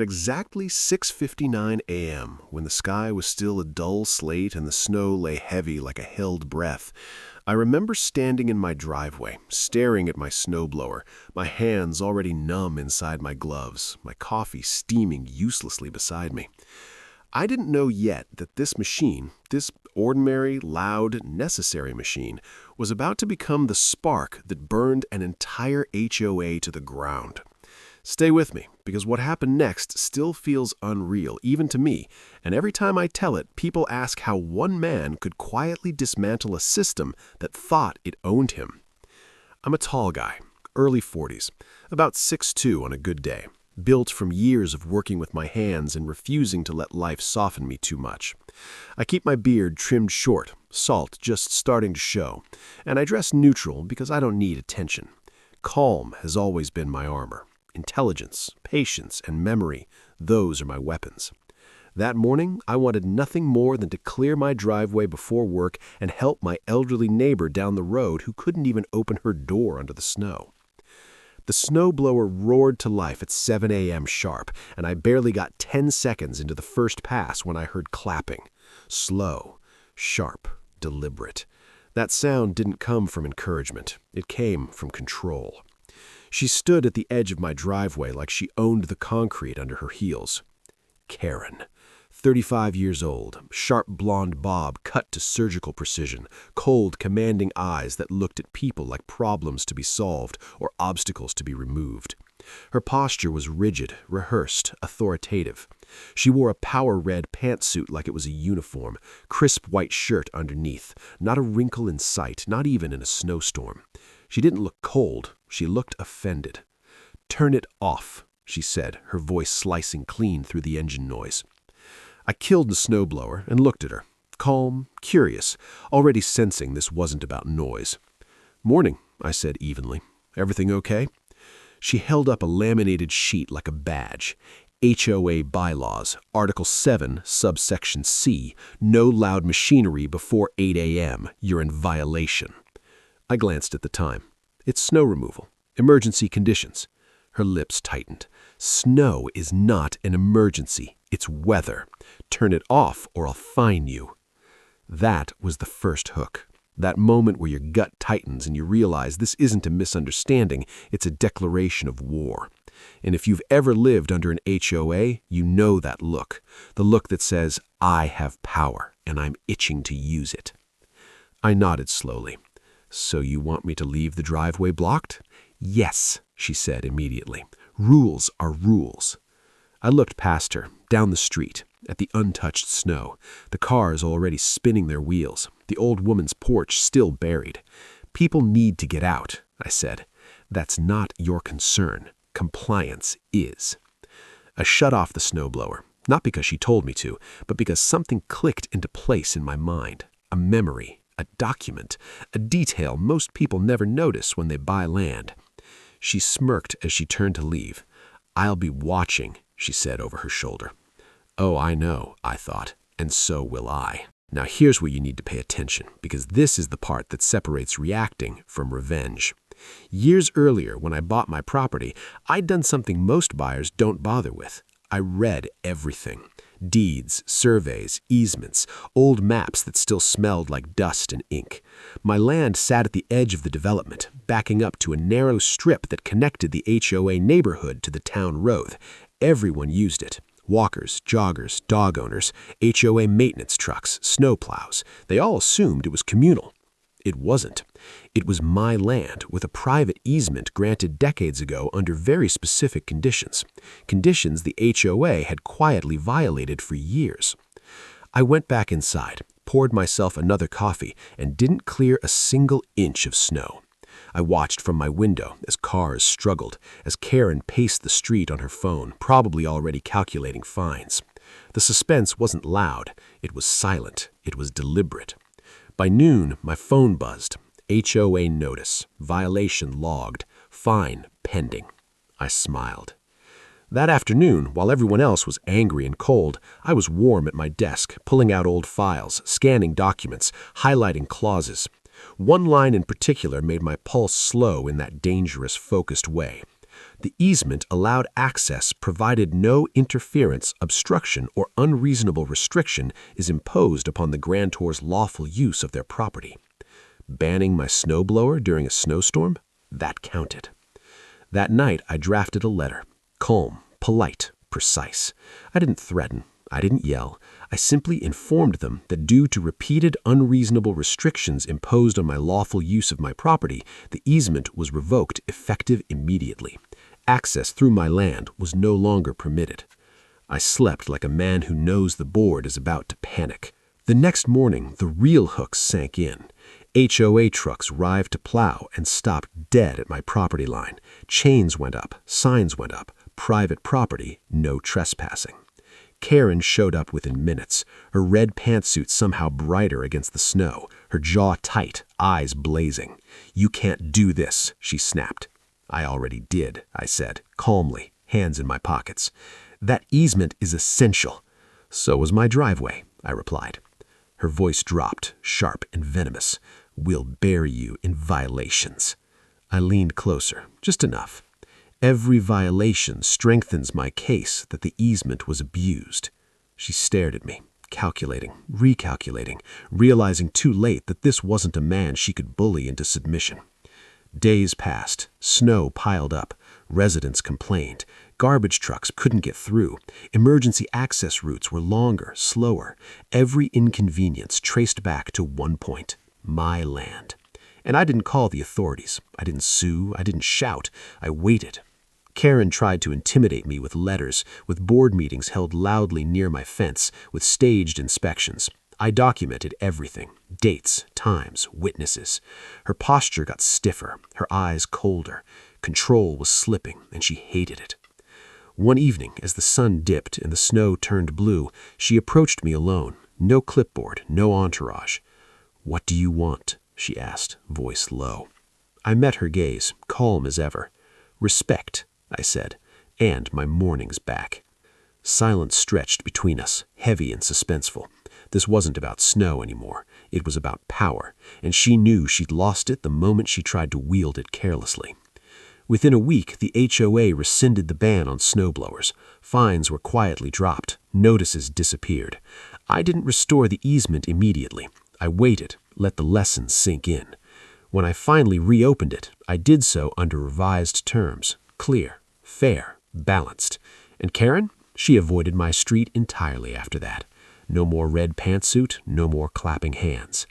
Exactly 6:59 a.m., when the sky was still a dull slate and the snow lay heavy like a held breath, I remember standing in my driveway, staring at my snowblower, my hands already numb inside my gloves, my coffee steaming uselessly beside me. I didn't know yet that this machine, this ordinary, loud, necessary machine, was about to become the spark that burned an entire HOA to the ground. Stay with me, because what happened next still feels unreal, even to me, and every time I tell it, people ask how one man could quietly dismantle a system that thought it owned him. I'm a tall guy, early 40s, about 6'2" on a good day, built from years of working with my hands and refusing to let life soften me too much. I keep my beard trimmed short, salt just starting to show, and I dress neutral because I don't need attention. Calm has always been my armor. Intelligence, patience, and memory, those are my weapons. That morning, I wanted nothing more than to clear my driveway before work and help my elderly neighbor down the road who couldn't even open her door under the snow. The snowblower roared to life at 7 a.m. sharp, and I barely got 10 seconds into the first pass when I heard clapping. Slow, sharp, deliberate. That sound didn't come from encouragement. It came from control. She stood at the edge of my driveway like she owned the concrete under her heels. Karen, 35 years old, sharp blonde bob cut to surgical precision, cold, commanding eyes that looked at people like problems to be solved or obstacles to be removed. Her posture was rigid, rehearsed, authoritative. She wore a power red pantsuit like it was a uniform, crisp white shirt underneath, not a wrinkle in sight, not even in a snowstorm. She didn't look cold, she looked offended. "Turn it off," she said, her voice slicing clean through the engine noise. I killed the snowblower and looked at her, calm, curious, already sensing this wasn't about noise. "Morning," I said evenly. "Everything okay?" She held up a laminated sheet like a badge. HOA bylaws, Article 7, subsection C, no loud machinery before 8 a.m. You're in violation. I glanced at the time. It's snow removal. Emergency conditions. Her lips tightened. Snow is not an emergency. It's weather. Turn it off or I'll fine you. That was the first hook. That moment where your gut tightens and you realize this isn't a misunderstanding, it's a declaration of war. And if you've ever lived under an HOA, you know that look. The look that says, I have power and I'm itching to use it. I nodded slowly. "So you want me to leave the driveway blocked?" "Yes," she said immediately. "Rules are rules." I looked past her, down the street, at the untouched snow, the cars already spinning their wheels, the old woman's porch still buried. "People need to get out," I said. "That's not your concern. Compliance is." I shut off the snowblower, not because she told me to, but because something clicked into place in my mind. A memory. A document, a detail most people never notice when they buy land. She smirked as she turned to leave. "I'll be watching," she said over her shoulder. Oh, I know, I thought, and so will I. Now here's where you need to pay attention, because this is the part that separates reacting from revenge. Years earlier, when I bought my property, I'd done something most buyers don't bother with. I read everything. Deeds, surveys, easements, old maps that still smelled like dust and ink. My land sat at the edge of the development, backing up to a narrow strip that connected the HOA neighborhood to the town road. Everyone used it. Walkers, joggers, dog owners, HOA maintenance trucks, snowplows. They all assumed it was communal. It wasn't. It was my land with a private easement granted decades ago under very specific conditions. Conditions the HOA had quietly violated for years. I went back inside, poured myself another coffee, and didn't clear a single inch of snow. I watched from my window as cars struggled, as Karen paced the street on her phone, probably already calculating fines. The suspense wasn't loud. It was silent. It was deliberate. By noon, my phone buzzed. HOA notice, violation logged, fine pending. I smiled. That afternoon, while everyone else was angry and cold, I was warm at my desk, pulling out old files, scanning documents, highlighting clauses. One line in particular made my pulse slow in that dangerous, focused way. The easement allowed access provided no interference, obstruction, or unreasonable restriction is imposed upon the grantor's lawful use of their property. Banning my snowblower during a snowstorm? That counted. That night, I drafted a letter. Calm, polite, precise. I didn't threaten. I didn't yell. I simply informed them that due to repeated unreasonable restrictions imposed on my lawful use of my property, the easement was revoked effective immediately. Access through my land was no longer permitted. I slept like a man who knows the board is about to panic. The next morning, the real hooks sank in. HOA trucks arrived to plow and stopped dead at my property line. Chains went up, signs went up, private property, no trespassing. Karen showed up within minutes, her red pantsuit somehow brighter against the snow, her jaw tight, eyes blazing. "You can't do this," she snapped. "I already did," I said, calmly, hands in my pockets. "That easement is essential." "So was my driveway," I replied. Her voice dropped, sharp and venomous. "We'll bury you in violations." I leaned closer, just enough. "Every violation strengthens my case that the easement was abused." She stared at me, calculating, recalculating, realizing too late that this wasn't a man she could bully into submission. Days passed. Snow piled up. Residents complained. Garbage trucks couldn't get through. Emergency access routes were longer, slower. Every inconvenience traced back to one point: my land. And I didn't call the authorities. I didn't sue. I didn't shout. I waited. Karen tried to intimidate me with letters, with board meetings held loudly near my fence, with staged inspections. I documented everything: dates, times, witnesses. Her posture got stiffer, her eyes colder. Control was slipping, and she hated it. One evening, as the sun dipped and the snow turned blue, she approached me alone. No clipboard, no entourage. "What do you want?" she asked, voice low. I met her gaze, calm as ever. "Respect," I said, "and my morning's back." Silence stretched between us, heavy and suspenseful. This wasn't about snow anymore. It was about power, and she knew she'd lost it the moment she tried to wield it carelessly. Within a week, the HOA rescinded the ban on snowblowers. Fines were quietly dropped. Notices disappeared. I didn't restore the easement immediately. I waited, let the lessons sink in. When I finally reopened it, I did so under revised terms: clear, fair, balanced. And Karen? She avoided my street entirely after that. No more red pantsuit, no more clapping hands.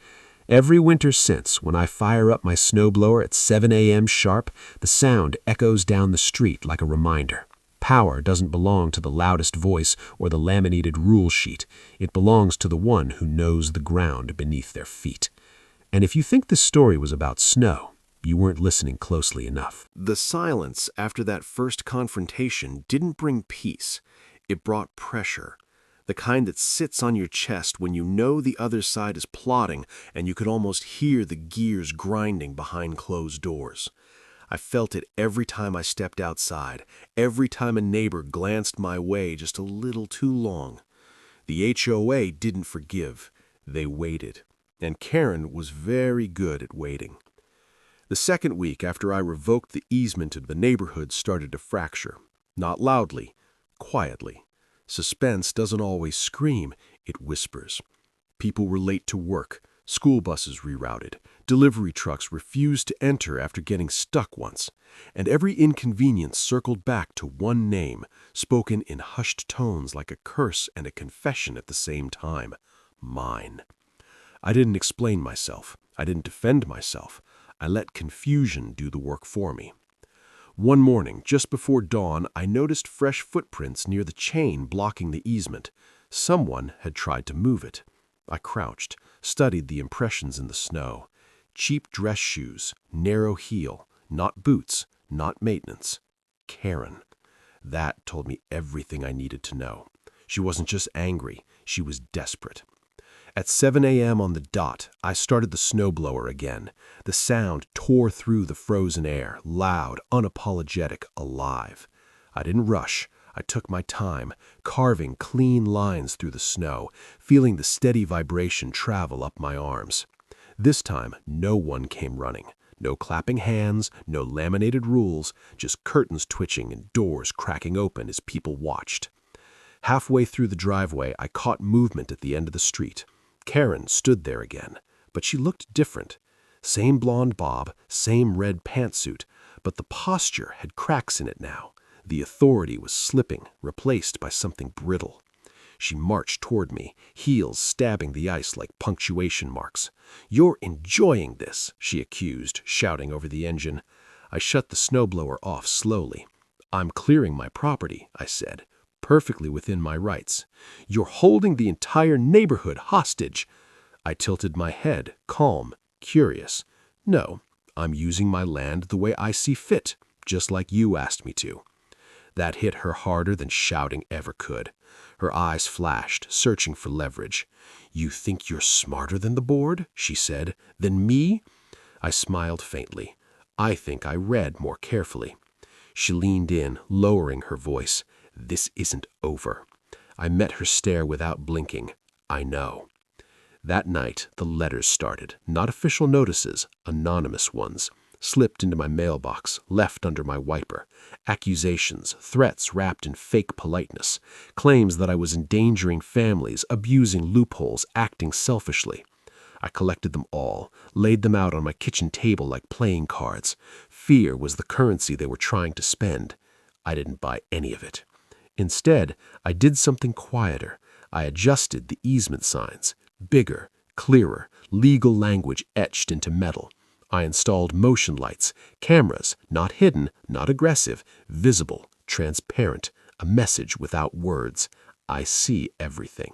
Every winter since, when I fire up my snowblower at 7 a.m. sharp, the sound echoes down the street like a reminder. Power doesn't belong to the loudest voice or the laminated rule sheet. It belongs to the one who knows the ground beneath their feet. And if you think this story was about snow, you weren't listening closely enough. The silence after that first confrontation didn't bring peace. It brought pressure. The kind that sits on your chest when you know the other side is plotting and you could almost hear the gears grinding behind closed doors. I felt it every time I stepped outside, every time a neighbor glanced my way just a little too long. The HOA didn't forgive. They waited. And Karen was very good at waiting. The second week after I revoked the easement, the neighborhood started to fracture. Not loudly, quietly. Suspense doesn't always scream, it whispers. People were late to work, school buses rerouted, delivery trucks refused to enter after getting stuck once, and every inconvenience circled back to one name, spoken in hushed tones like a curse and a confession at the same time: mine. I didn't explain myself. I didn't defend myself. I let confusion do the work for me. One morning, just before dawn, I noticed fresh footprints near the chain blocking the easement. Someone had tried to move it. I crouched, studied the impressions in the snow. Cheap dress shoes, narrow heel, not boots, not maintenance. Karen. That told me everything I needed to know. She wasn't just angry, she was desperate. At 7 a.m. on the dot, I started the snowblower again. The sound tore through the frozen air, loud, unapologetic, alive. I didn't rush. I took my time, carving clean lines through the snow, feeling the steady vibration travel up my arms. This time, no one came running. No clapping hands, no laminated rules, just curtains twitching and doors cracking open as people watched. Halfway through the driveway, I caught movement at the end of the street. Karen stood there again, but she looked different. Same blonde bob, same red pantsuit, but the posture had cracks in it now. The authority was slipping, replaced by something brittle. She marched toward me, heels stabbing the ice like punctuation marks. "You're enjoying this," she accused, shouting over the engine. I shut the snowblower off slowly. "I'm clearing my property," I said, "perfectly within my rights. You're holding the entire neighborhood hostage." I tilted my head, calm, curious. "No, I'm using my land the way I see fit, just like you asked me to." That hit her harder than shouting ever could. Her eyes flashed, searching for leverage. "You think you're smarter than the board?" she said. "Than me?" I smiled faintly. "I think I read more carefully." She leaned in, lowering her voice. "This isn't over." I met her stare without blinking. "I know." That night, the letters started, not official notices, anonymous ones. Slipped into my mailbox, left under my wiper. Accusations, threats wrapped in fake politeness. Claims that I was endangering families, abusing loopholes, acting selfishly. I collected them all, laid them out on my kitchen table like playing cards. Fear was the currency they were trying to spend. I didn't buy any of it. Instead, I did something quieter. I adjusted the easement signs. Bigger, clearer, legal language etched into metal. I installed motion lights, cameras, not hidden, not aggressive, visible, transparent, a message without words. I see everything.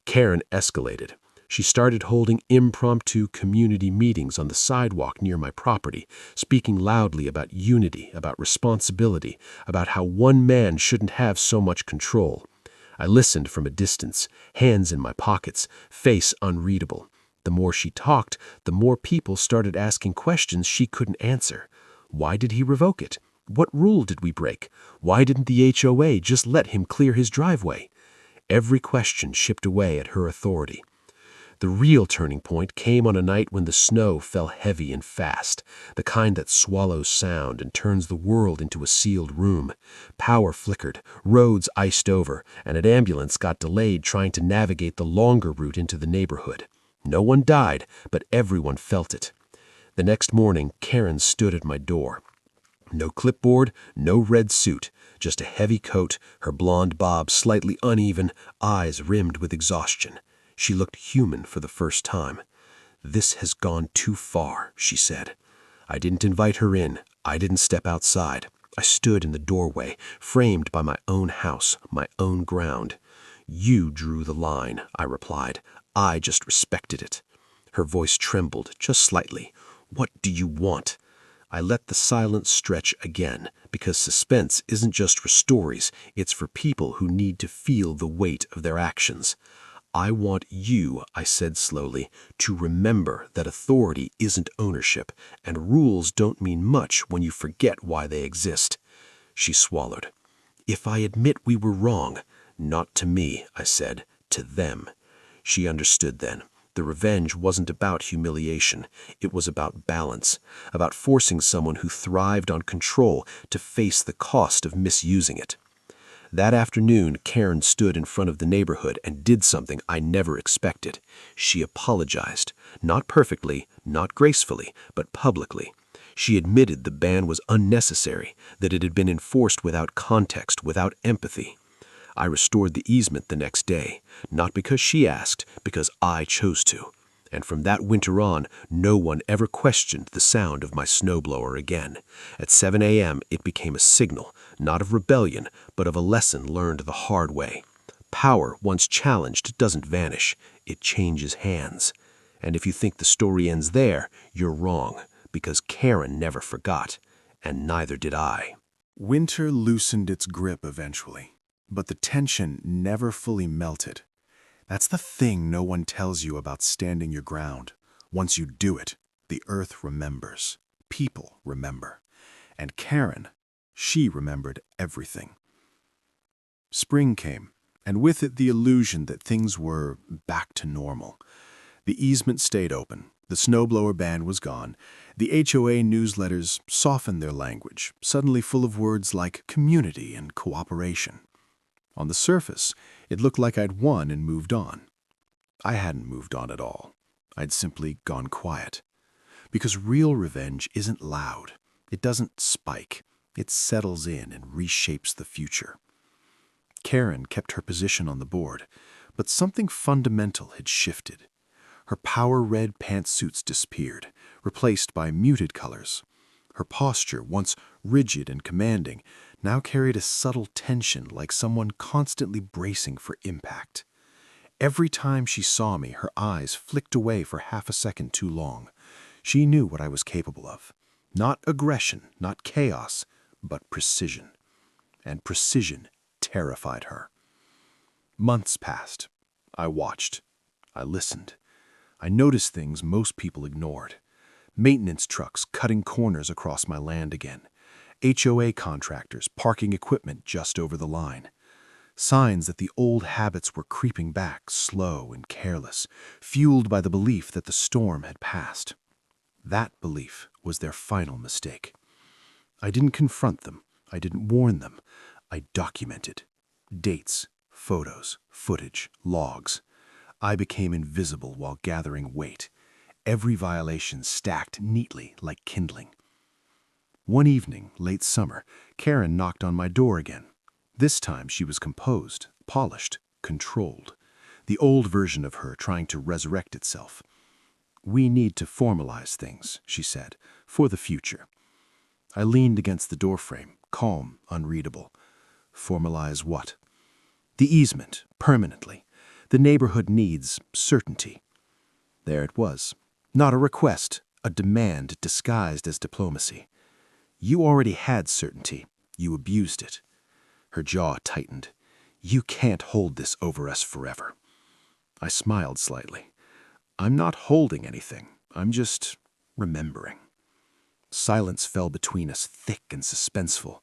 Karen escalated. She started holding impromptu community meetings on the sidewalk near my property, speaking loudly about unity, about responsibility, about how one man shouldn't have so much control. I listened from a distance, hands in my pockets, face unreadable. The more she talked, the more people started asking questions she couldn't answer. Why did he revoke it? What rule did we break? Why didn't the HOA just let him clear his driveway? Every question chipped away at her authority. The real turning point came on a night when the snow fell heavy and fast, the kind that swallows sound and turns the world into a sealed room. Power flickered, roads iced over, and an ambulance got delayed trying to navigate the longer route into the neighborhood. No one died, but everyone felt it. The next morning, Karen stood at my door. No clipboard, no red suit, just a heavy coat, her blonde bob slightly uneven, eyes rimmed with exhaustion. She looked human for the first time. "This has gone too far," she said. I didn't invite her in. I didn't step outside. I stood in the doorway, framed by my own house, my own ground. "You drew the line," I replied. "I just respected it." Her voice trembled, just slightly. "What do you want?" I let the silence stretch again, because suspense isn't just for stories, it's for people who need to feel the weight of their actions. "I want you," I said slowly, "to remember that authority isn't ownership, and rules don't mean much when you forget why they exist." She swallowed. "If I admit we were wrong," "Not to me," I said, "to them." She understood then. The revenge wasn't about humiliation. It was about balance, about forcing someone who thrived on control to face the cost of misusing it. That afternoon, Karen stood in front of the neighborhood and did something I never expected. She apologized. Not perfectly, not gracefully, but publicly. She admitted the ban was unnecessary, that it had been enforced without context, without empathy. I restored the easement the next day, not because she asked, because I chose to. And from that winter on, no one ever questioned the sound of my snowblower again. At 7 a.m., it became a signal, not of rebellion, but of a lesson learned the hard way. Power, once challenged, doesn't vanish. It changes hands. And if you think the story ends there, you're wrong, because Karen never forgot, and neither did I. Winter loosened its grip eventually, but the tension never fully melted. That's the thing no one tells you about standing your ground. Once you do it, the earth remembers. People remember. And Karen, she remembered everything. Spring came, and with it the illusion that things were back to normal. The easement stayed open, The snowblower ban was gone. The HOA newsletters softened their language, suddenly full of words like community and cooperation. On the surface, it looked like I'd won and moved on. I hadn't moved on at all. I'd simply gone quiet. Because real revenge isn't loud. It doesn't spike. It settles in and reshapes the future. Karen kept her position on the board, but something fundamental had shifted. Her power-red pantsuits disappeared, replaced by muted colors. Her posture, once rigid and commanding, now carried a subtle tension like someone constantly bracing for impact. Every time she saw me, her eyes flicked away for half a second too long. She knew what I was capable of. Not aggression, not chaos, but precision. And precision terrified her. Months passed. I watched. I listened. I noticed things most people ignored. Maintenance trucks cutting corners across my land again. HOA contractors parking equipment just over the line. Signs that the old habits were creeping back, slow and careless, fueled by the belief that the storm had passed. That belief was their final mistake. I didn't confront them. I didn't warn them. I documented. Dates, photos, footage, logs. I became invisible while gathering weight. Every violation stacked neatly like kindling. One evening, late summer, Karen knocked on my door again. This time she was composed, polished, controlled. The old version of her trying to resurrect itself. "We need to formalize things," she said, "for the future." I leaned against the doorframe, calm, unreadable. Formalize what? The easement, permanently. The neighborhood needs certainty. There it was. Not a request, a demand disguised as diplomacy. You already had certainty. You abused it. Her jaw tightened. You can't hold this over us forever. I smiled slightly. I'm not holding anything. I'm just remembering. Silence fell between us, thick and suspenseful.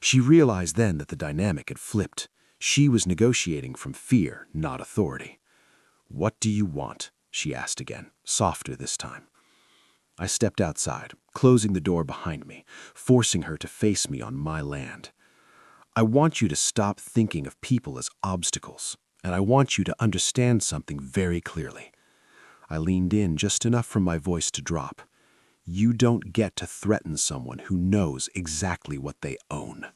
She realized then that the dynamic had flipped. She was negotiating from fear, not authority. "What do you want?" she asked again, softer this time. I stepped outside, closing the door behind me, forcing her to face me on my land. "I want you to stop thinking of people as obstacles, and I want you to understand something very clearly." I leaned in just enough for my voice to drop. "You don't get to threaten someone who knows exactly what they own."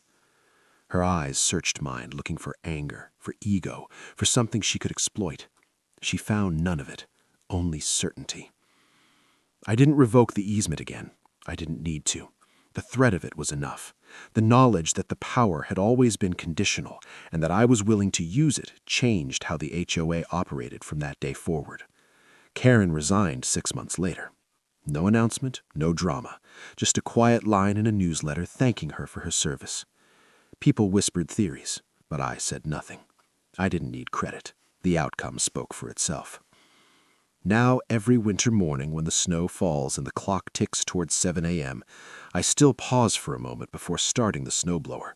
Her eyes searched mine, looking for anger, for ego, for something she could exploit. She found none of it, only certainty. I didn't revoke the easement again. I didn't need to. The threat of it was enough. The knowledge that the power had always been conditional and that I was willing to use it changed how the HOA operated from that day forward. Karen resigned 6 months later. No announcement, no drama, just a quiet line in a newsletter thanking her for her service. People whispered theories, but I said nothing. I didn't need credit. The outcome spoke for itself. Now, every winter morning when the snow falls and the clock ticks towards 7 a.m., I still pause for a moment before starting the snowblower.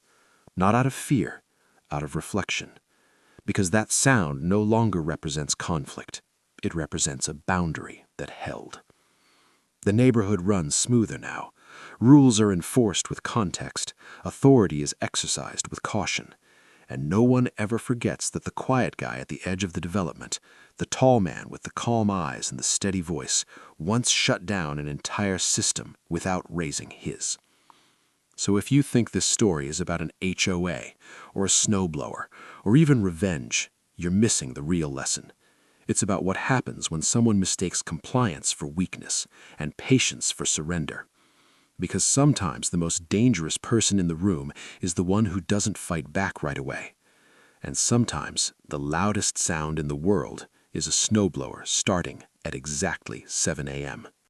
Not out of fear, out of reflection. Because that sound no longer represents conflict. It represents a boundary that held. The neighborhood runs smoother now. Rules are enforced with context. Authority is exercised with caution. And no one ever forgets that the quiet guy at the edge of the development, the tall man with the calm eyes and the steady voice, once shut down an entire system without raising his. So if you think this story is about an HOA, or a snowblower, or even revenge, you're missing the real lesson. It's about what happens when someone mistakes compliance for weakness and patience for surrender. Because sometimes the most dangerous person in the room is the one who doesn't fight back right away. And sometimes the loudest sound in the world is a snowblower starting at exactly 7 a.m.